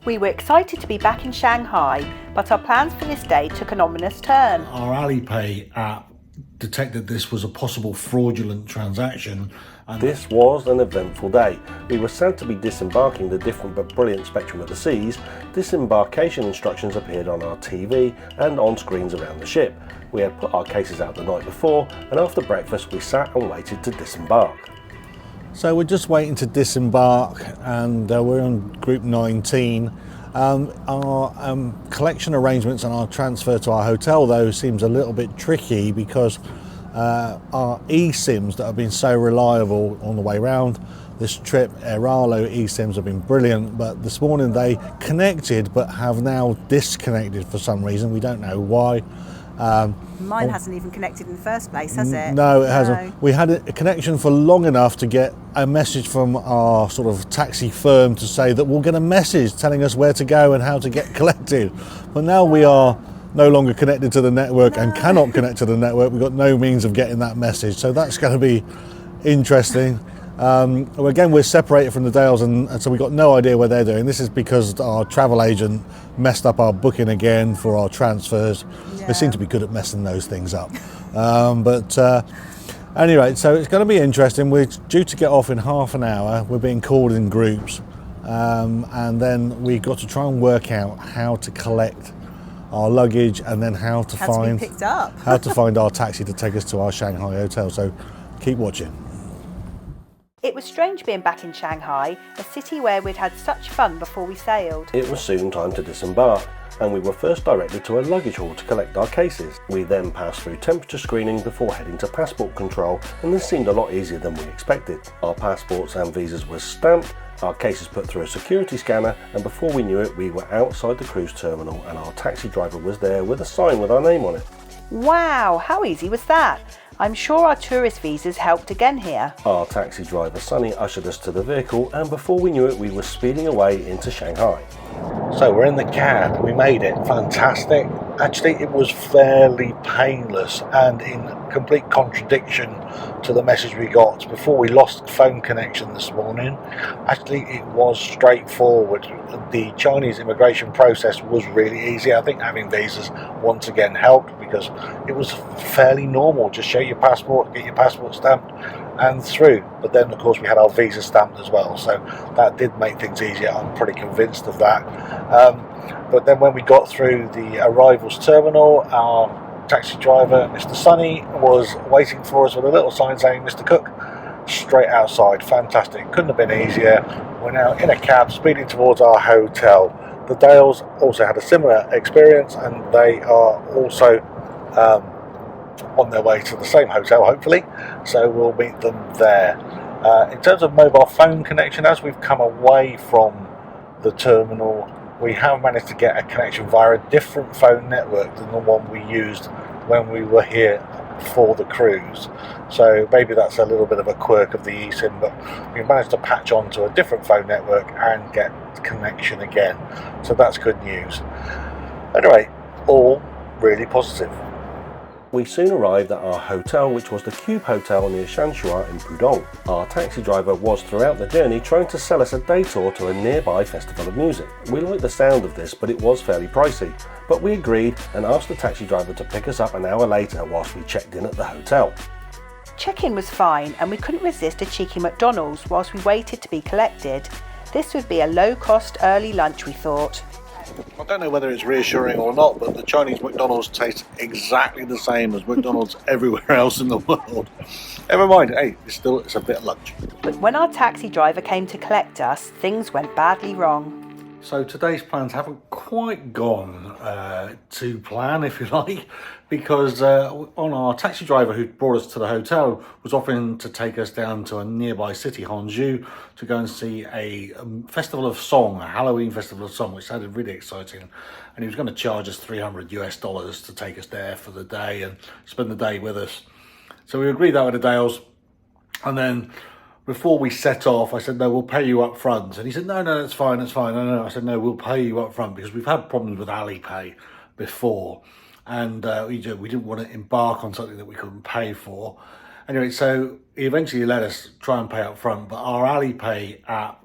We were excited to be back in Shanghai, but our plans for this day took an ominous turn. Our Alipay app detected this was a possible fraudulent transaction. And this was an eventful day. We were sad to be disembarking the different but brilliant spectrum of the seas. Disembarkation instructions appeared on our TV and on screens around the ship. We had put our cases out the night before, and after breakfast we sat and waited to disembark. So we're just waiting to disembark, and we're on group 19. Our collection arrangements and our transfer to our hotel though seems a little bit tricky because our eSIMs that have been so reliable on the way round this trip, Airalo eSIMs have been brilliant, but this morning they connected but have now disconnected for some reason. We don't know why. Mine hasn't even connected in the first place, has it? No, it hasn't. We had a connection for long enough to get a message from our sort of taxi firm to say that we'll get a message telling us where to go and how to get collected. But now we are no longer connected to the network and cannot connect to the network. We've got no means of getting that message. So that's going to be interesting. Again, we're separated from the Dales, and so we've got no idea where they're doing. This is because our travel agent messed up our booking again for our transfers. They seem to be good at messing those things up. Anyway, so it's going to be interesting. We're due to get off in half an hour. We're being called in groups, and then we've got to try and work out how to collect our luggage and then how to find our taxi to take us to our Shanghai hotel. So keep watching. It was strange being back in Shanghai, a city where we'd had such fun before we sailed. It was soon time to disembark, and we were first directed to a luggage hall to collect our cases. We then passed through temperature screening before heading to passport control, and this seemed a lot easier than we expected. Our passports and visas were stamped, our cases put through a security scanner, and before we knew it we were outside the cruise terminal and our taxi driver was there with a sign with our name on it. Wow, how easy was that? I'm sure our tourist visas helped again here. Our taxi driver Sunny ushered us to the vehicle, and before we knew it we were speeding away into Shanghai. So we're in the cab, we made it, fantastic. Actually it was fairly painless and in complete contradiction to the message we got before we lost phone connection this morning. Actually it was straightforward. The Chinese immigration process was really easy. I think having visas once again helped because it was fairly normal. Just show your passport, get your passport stamped and through. But then of course we had our visa stamped as well, so that did make things easier. I'm pretty convinced of that. But then when we got through the arrivals terminal, our taxi driver Mr. Sunny was waiting for us with a little sign saying Mr. Cook straight outside. Fantastic, couldn't have been easier. We're now in a cab speeding towards our hotel. The Dales also had a similar experience and they are also on their way to the same hotel hopefully, so we'll meet them there. In terms of mobile phone connection, as we've come away from the terminal we have managed to get a connection via a different phone network than the one we used when we were here for the cruise. So maybe that's a little bit of a quirk of the eSIM, but we've managed to patch onto a different phone network and get connection again. So that's good news. Anyway, all really positive. We soon arrived at our hotel, which was the Cube Hotel near Chuansha in Pudong. Our taxi driver was throughout the journey trying to sell us a day tour to a nearby festival of music. We liked the sound of this, but it was fairly pricey. But we agreed and asked the taxi driver to pick us up an hour later whilst we checked in at the hotel. Check-in was fine and we couldn't resist a cheeky McDonald's whilst we waited to be collected. This would be a low-cost early lunch, we thought. I don't know whether it's reassuring or not, but the Chinese McDonald's tastes exactly the same as McDonald's everywhere else in the world. Never mind, hey, it's a bit of lunch. But when our taxi driver came to collect us, things went badly wrong. So today's plans haven't quite gone to plan, if you like, because on our taxi driver who brought us to the hotel was offering to take us down to a nearby city, Hangzhou, to go and see a festival of song, a Halloween festival of song, which sounded really exciting. And he was going to charge us $300 to take us there for the day and spend the day with us. So we agreed that with the Dales, and then before we set off, I said, no, we'll pay you up front. And he said, no, that's fine. No. I said, no, we'll pay you up front because we've had problems with Alipay before. And we didn't want to embark on something that we couldn't pay for. Anyway, so he eventually let us try and pay up front, but our Alipay app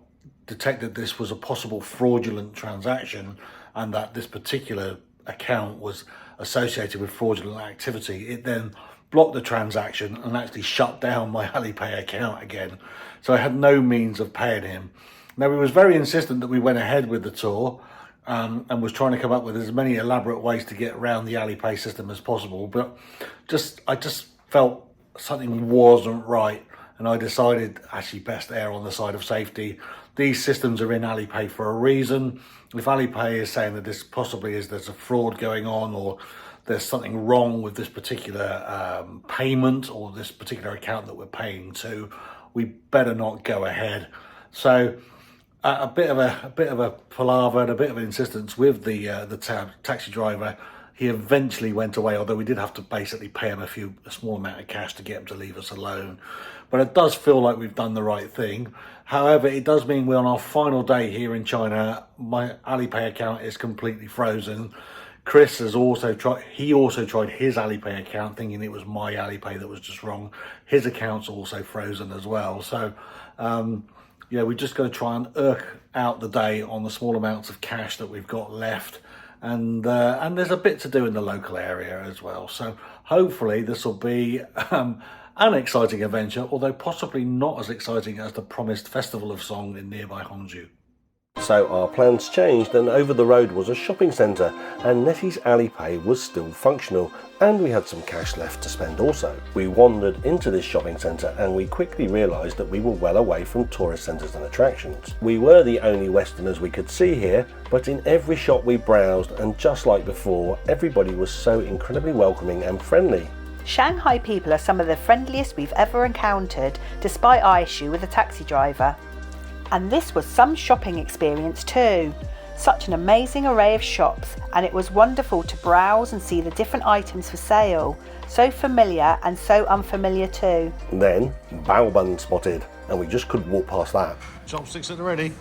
detected this was a possible fraudulent transaction and that this particular account was associated with fraudulent activity, it then blocked the transaction and actually shut down my Alipay account again. So I had no means of paying him. Now, he was very insistent that we went ahead with the tour and was trying to come up with as many elaborate ways to get around the Alipay system as possible. But I just felt something wasn't right, and I decided actually best err on the side of safety. These systems are in Alipay for a reason. If Alipay is saying that this possibly there's a fraud going on, or there's something wrong with this particular payment or this particular account that we're paying to, we better not go ahead. So a bit of a palaver and a bit of an insistence with the taxi driver. He eventually went away, although we did have to basically pay him a small amount of cash to get him to leave us alone. But it does feel like we've done the right thing. However, it does mean we're on our final day here in China. My Alipay account is completely frozen. Chris has also tried his Alipay account, thinking it was my Alipay that was just wrong. His account's also frozen as well. So, we've just got to try and irk out the day on the small amounts of cash that we've got left. And there's a bit to do in the local area as well. So hopefully this will be an exciting adventure, although possibly not as exciting as the promised Festival of Song in nearby Hangzhou. So our plans changed, and over the road was a shopping centre, and Nettie's Alipay was still functional, and we had some cash left to spend also. We wandered into this shopping centre and we quickly realised that we were well away from tourist centres and attractions. We were the only Westerners we could see here, but in every shop we browsed, and just like before, everybody was so incredibly welcoming and friendly. Shanghai people are some of the friendliest we've ever encountered, despite our issue with the taxi driver. And this was some shopping experience too. Such an amazing array of shops, and it was wonderful to browse and see the different items for sale. So familiar and so unfamiliar too. Then bao bun spotted, and we just couldn't walk past that. Chopsticks at the ready.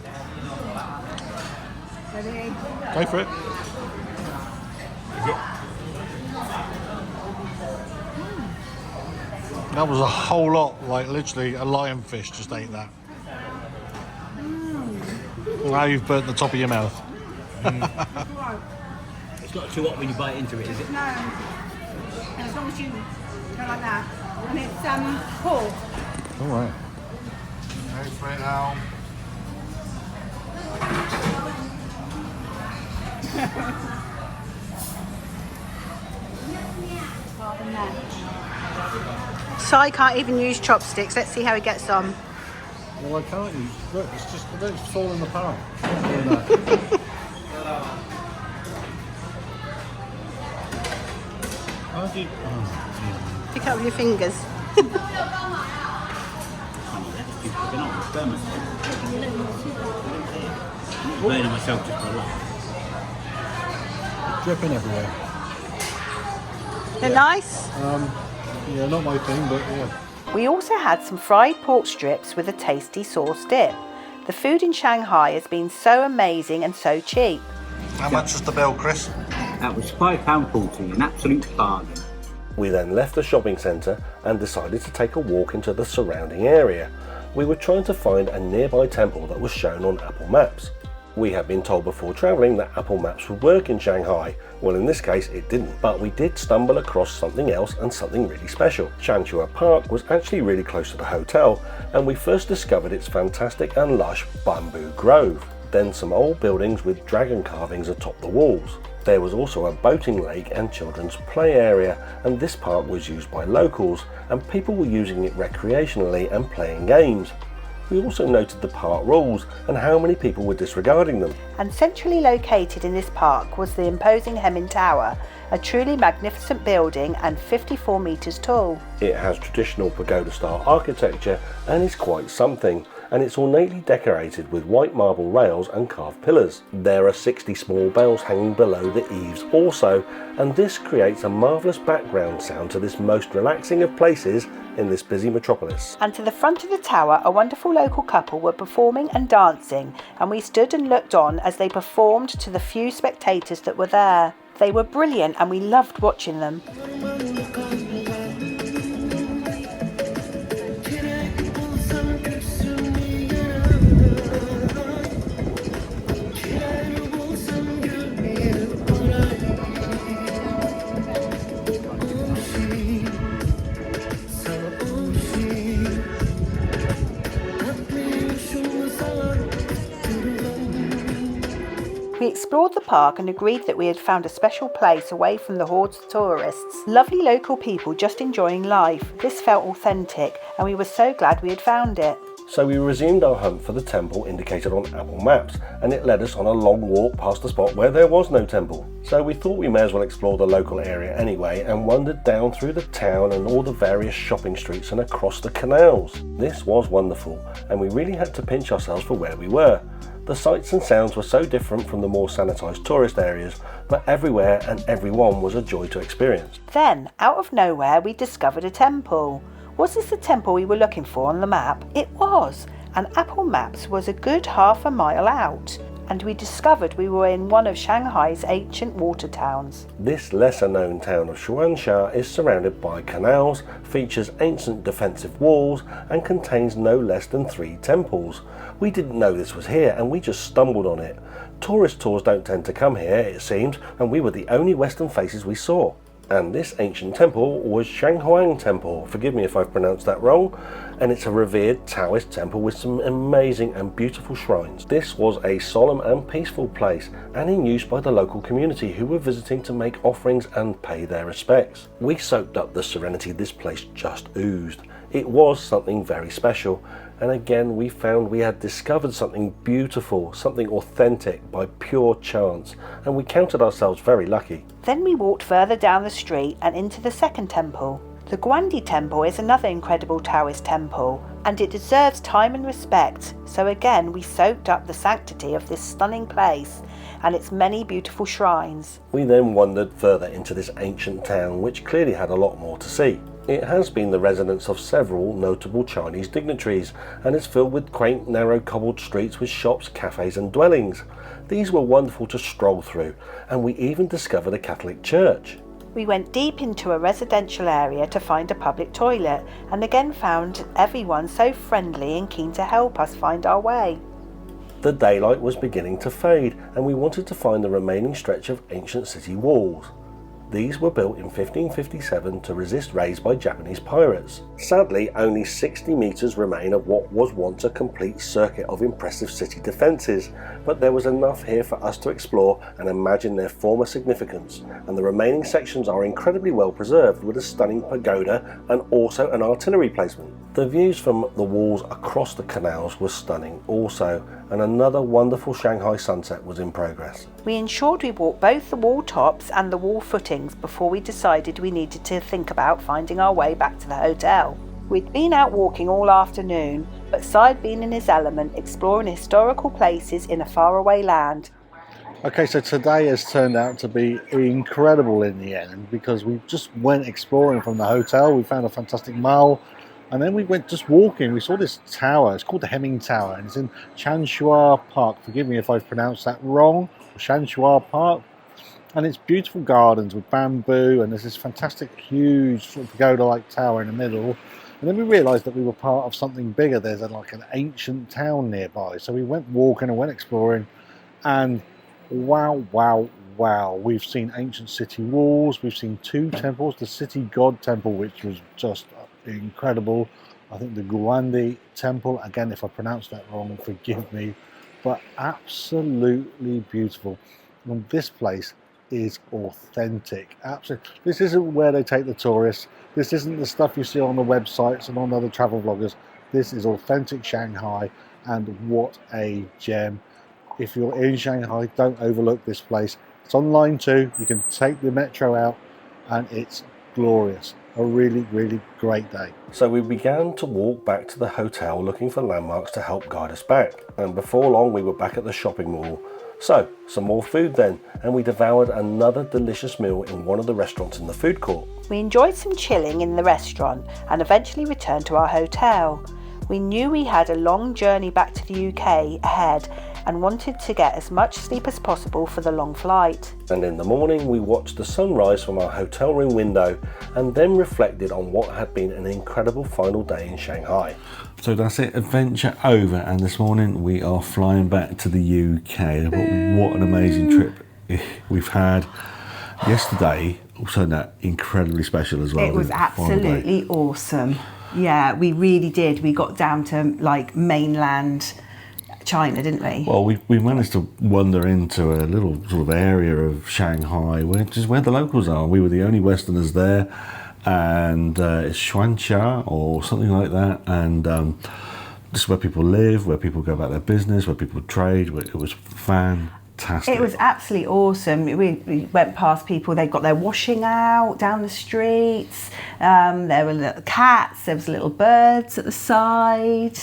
Ready? Go for it. That was a whole lot, like literally a lionfish just ate that. Now you've burnt the top of your mouth. It's not too hot when you bite into it, is it? No. And as long as you go like that. And it's pork. All right. Go for it now. Si can't even use chopsticks. Let's see how he gets on. Well, I can't use. Look, it's falling apart. How do you? Oh, Pick up with your fingers. Burning myself just for a lot. dripping everywhere. They're nice. Yeah, not my thing, but yeah. We also had some fried pork strips with a tasty sauce dip. The food in Shanghai has been so amazing and so cheap. How much was the bill, Chris? That was £5.40, an absolute bargain. We then left the shopping centre and decided to take a walk into the surrounding area. We were trying to find a nearby temple that was shown on Apple Maps. We had been told before travelling that Apple Maps would work in Shanghai. Well, in this case it didn't, but we did stumble across something else, and something really special. Chuansha Park was actually really close to the hotel, and we first discovered its fantastic and lush bamboo grove. Then some old buildings with dragon carvings atop the walls. There was also a boating lake and children's play area, and this park was used by locals, and people were using it recreationally and playing games. We also noted the park rules and how many people were disregarding them. And centrally located in this park was the imposing Hemin Tower, a truly magnificent building and 54 metres tall. It has traditional pagoda-style architecture and is quite something, and it's ornately decorated with white marble rails and carved pillars. There are 60 small bells hanging below the eaves also, and this creates a marvellous background sound to this most relaxing of places in this busy metropolis. And to the front of the tower, a wonderful local couple were performing and dancing, and we stood and looked on as they performed to the few spectators that were there. They were brilliant and we loved watching them. We explored the park and agreed that we had found a special place away from the hordes of tourists. Lovely local people just enjoying life. This felt authentic and we were so glad we had found it. So we resumed our hunt for the temple indicated on Apple Maps, and it led us on a long walk past the spot where there was no temple. So we thought we may as well explore the local area anyway, and wandered down through the town and all the various shopping streets and across the canals. This was wonderful, and we really had to pinch ourselves for where we were. The sights and sounds were so different from the more sanitised tourist areas, but everywhere and everyone was a joy to experience. Then, out of nowhere, we discovered a temple. Was this the temple we were looking for on the map? It was, and Apple Maps was a good half a mile out, and we discovered we were in one of Shanghai's ancient water towns. This lesser known town of Chuansha is surrounded by canals, features ancient defensive walls, and contains no less than 3 temples. We didn't know this was here, and we just stumbled on it. Tourist tours don't tend to come here, it seems, and we were the only Western faces we saw. And this ancient temple was Shanghai Temple, forgive me if I've pronounced that wrong, and it's a revered Taoist temple with some amazing and beautiful shrines. This was a solemn and peaceful place, and in use by the local community who were visiting to make offerings and pay their respects. We soaked up the serenity this place just oozed. It was something very special, and again we found we had discovered something beautiful, something authentic by pure chance, and we counted ourselves very lucky. Then we walked further down the street and into the second temple. The Guandi Temple is another incredible Taoist temple, and it deserves time and respect, so again we soaked up the sanctity of this stunning place and its many beautiful shrines. We then wandered further into this ancient town, which clearly had a lot more to see. It has been the residence of several notable Chinese dignitaries and is filled with quaint, narrow cobbled streets with shops, cafes and dwellings. These were wonderful to stroll through, and we even discovered a Catholic church. We went deep into a residential area to find a public toilet, and again found everyone so friendly and keen to help us find our way. The daylight was beginning to fade, and we wanted to find the remaining stretch of ancient city walls. These were built in 1557 to resist raids by Japanese pirates. Sadly, only 60 metres remain of what was once a complete circuit of impressive city defences, but there was enough here for us to explore and imagine their former significance, and the remaining sections are incredibly well preserved with a stunning pagoda and also an artillery placement. The views from the walls across the canals were stunning also, and another wonderful Shanghai sunset was in progress. We ensured we walked both the wall tops and the wall footings before we decided we needed to think about finding our way back to the hotel. We'd been out walking all afternoon, but Si had been in his element exploring historical places in a faraway land. Okay, so today has turned out to be incredible in the end because we just went exploring from the hotel. We found a fantastic mall. And then we went just walking. We saw this tower. It's called the Hemming Tower, and it's in Chuansha Park. Forgive me if I've pronounced that wrong. Chuansha Park. And it's beautiful gardens with bamboo, and there's this fantastic, huge sort of pagoda-like tower in the middle. And then we realised that we were part of something bigger. There's like an ancient town nearby. So we went walking and went exploring, and wow, wow, wow. We've seen ancient city walls. We've seen 2 temples. The City God Temple, which was just incredible. I think the Guandi Temple, again if I pronounced that wrong, forgive me, but absolutely beautiful. And this place is authentic. Absolutely. This isn't where they take the tourists. This isn't the stuff you see on the websites and on other travel vloggers. This is authentic Shanghai, and what a gem. If you're in Shanghai, don't overlook this place. It's online too. You can take the metro out and it's glorious. A really, really great day. So we began to walk back to the hotel looking for landmarks to help guide us back, and before long we were back at the shopping mall. So some more food then, and we devoured another delicious meal in one of the restaurants in the food court. We enjoyed some chilling in the restaurant and eventually returned to our hotel. We knew we had a long journey back to the UK ahead and wanted to get as much sleep as possible for the long flight. And in the morning we watched the sunrise from our hotel room window and then reflected on what had been an incredible final day in Shanghai. So that's it, adventure over, and this morning we are flying back to the UK. What an amazing trip we've had. Yesterday, also that incredibly special as well. It was absolutely awesome. Yeah, we really did. We got down to like mainland China, didn't we? Well, we managed to wander into a little sort of area of Shanghai, which is where the locals are. We were the only Westerners there, and it's Chuansha or something like that, and this is where people live, where people go about their business, where people trade. It was fantastic. It was absolutely awesome. We went past people, they got their washing out down the streets. There were little cats, there was little birds at the side.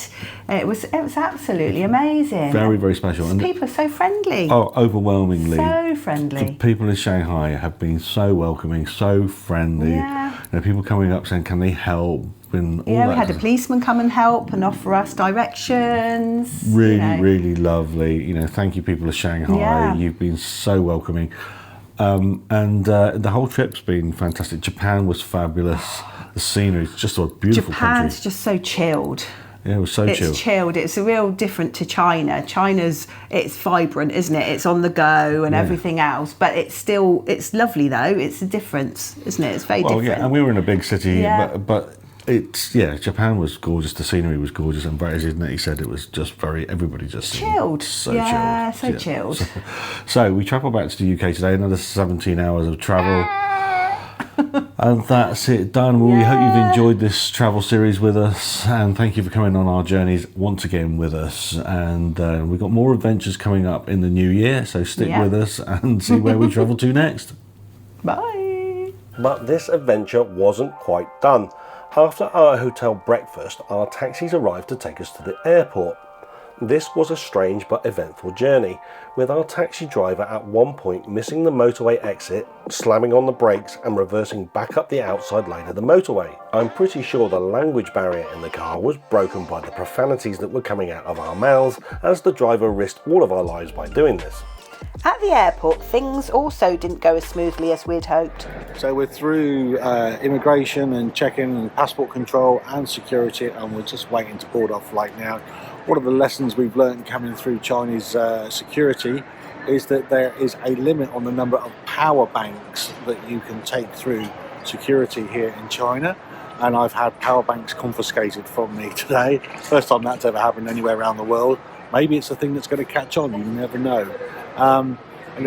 It was absolutely amazing. Very, very special. And people are so friendly. Oh, overwhelmingly. So friendly. The people in Shanghai have been so welcoming, so friendly. Yeah. You know, people coming up saying, can they help? And all Yeah, that we had a kind of- policeman come and help and offer us directions. Really, you know. really lovely. You know, thank you, people of Shanghai. Yeah. You've been so welcoming. And the whole trip's been fantastic. Japan was fabulous. The scenery is just a beautiful Japan's country. just so chilled. Yeah, it was so It's chilled. chilled. It's a real different to China. It's vibrant, isn't it? It's on the go and everything else. But it's lovely though. It's a difference, isn't it? It's very Well, different. yeah, and we were in a big city, Yeah. but Japan was gorgeous. The scenery was gorgeous, and as he said, it was just everybody just seemed Chilled. so Yeah, chilled. so chilled. So we travel back to the UK today. Another 17 hours of travel. And that's it done. Well, we hope you've enjoyed this travel series with us, and thank you for coming on our journeys once again with us. And we've got more adventures coming up in the new year, so stick Yeah. with us and see where we travel to next. Bye. But this adventure wasn't quite done. After our hotel breakfast, our taxis arrived to take us to the airport. This was a strange but eventful journey, with our taxi driver at one point missing the motorway exit, slamming on the brakes and reversing back up the outside lane of the motorway. I'm pretty sure the language barrier in the car was broken by the profanities that were coming out of our mouths, as the driver risked all of our lives by doing this. At the airport, things also didn't go as smoothly as we'd hoped. So we're through immigration and check-in and passport control and security, and we're just waiting to board our flight now. One of the lessons we've learned coming through Chinese security is that there is a limit on the number of power banks that you can take through security here in China. And I've had power banks confiscated from me today. First time that's ever happened anywhere around the world. Maybe it's a thing that's going to catch on, you never know. And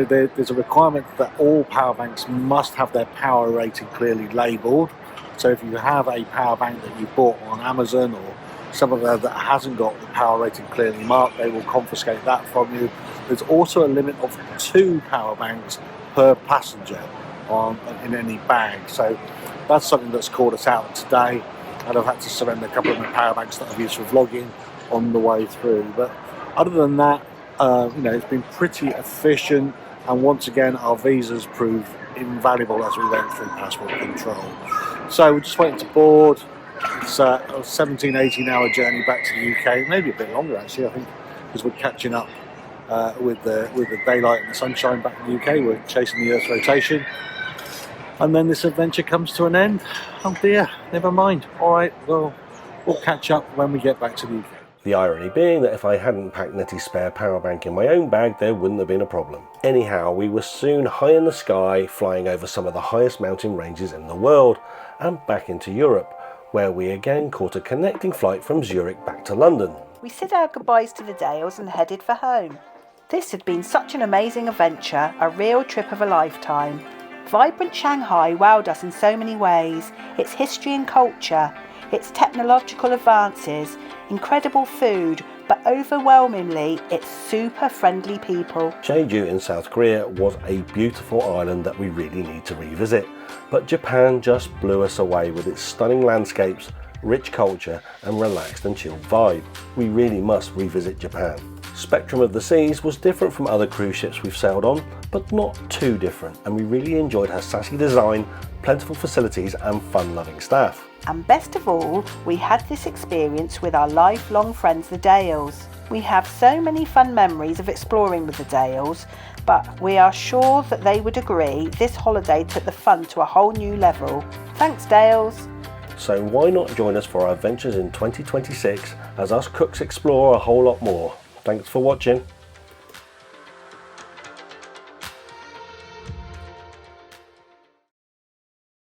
there's a requirement that all power banks must have their power rating clearly labelled. So if you have a power bank that you bought on Amazon or somewhere that hasn't got the power rating clearly marked, they will confiscate that from you. There's also a limit of 2 power banks per passenger in any bag. So that's something that's caught us out today, and I've had to surrender a couple of my power banks that I've used for vlogging on the way through. But other than that, it's been pretty efficient, and once again our visas proved invaluable as we went through passport control. So we're just waiting to board. It's a 17-18 hour journey back to the UK, maybe a bit longer actually, I think, because we're catching up with the daylight and the sunshine back in the UK. We're chasing the Earth's rotation, and then this adventure comes to an end. Oh dear, never mind. All right, well, we'll catch up when we get back to the UK. The irony being that if I hadn't packed Nettie's spare power bank in my own bag, there wouldn't have been a problem. Anyhow, we were soon high in the sky, flying over some of the highest mountain ranges in the world, and back into Europe, where we again caught a connecting flight from Zurich back to London. We said our goodbyes to the Dales and headed for home. This had been such an amazing adventure, a real trip of a lifetime. Vibrant Shanghai wowed us in so many ways. Its history and culture, its technological advances, incredible food, but overwhelmingly its super friendly people. Jeju in South Korea was a beautiful island that we really need to revisit, but Japan just blew us away with its stunning landscapes, rich culture and relaxed and chilled vibe. We really must revisit Japan. Spectrum of the Seas was different from other cruise ships we've sailed on, but not too different, and we really enjoyed her sassy design, plentiful facilities and fun-loving staff. And best of all, we had this experience with our lifelong friends the Dales. We have so many fun memories of exploring with the Dales, but we are sure that they would agree this holiday took the fun to a whole new level. Thanks, Dales. So why not join us for our adventures in 2026 as us cooks explore a whole lot more. Thanks for watching.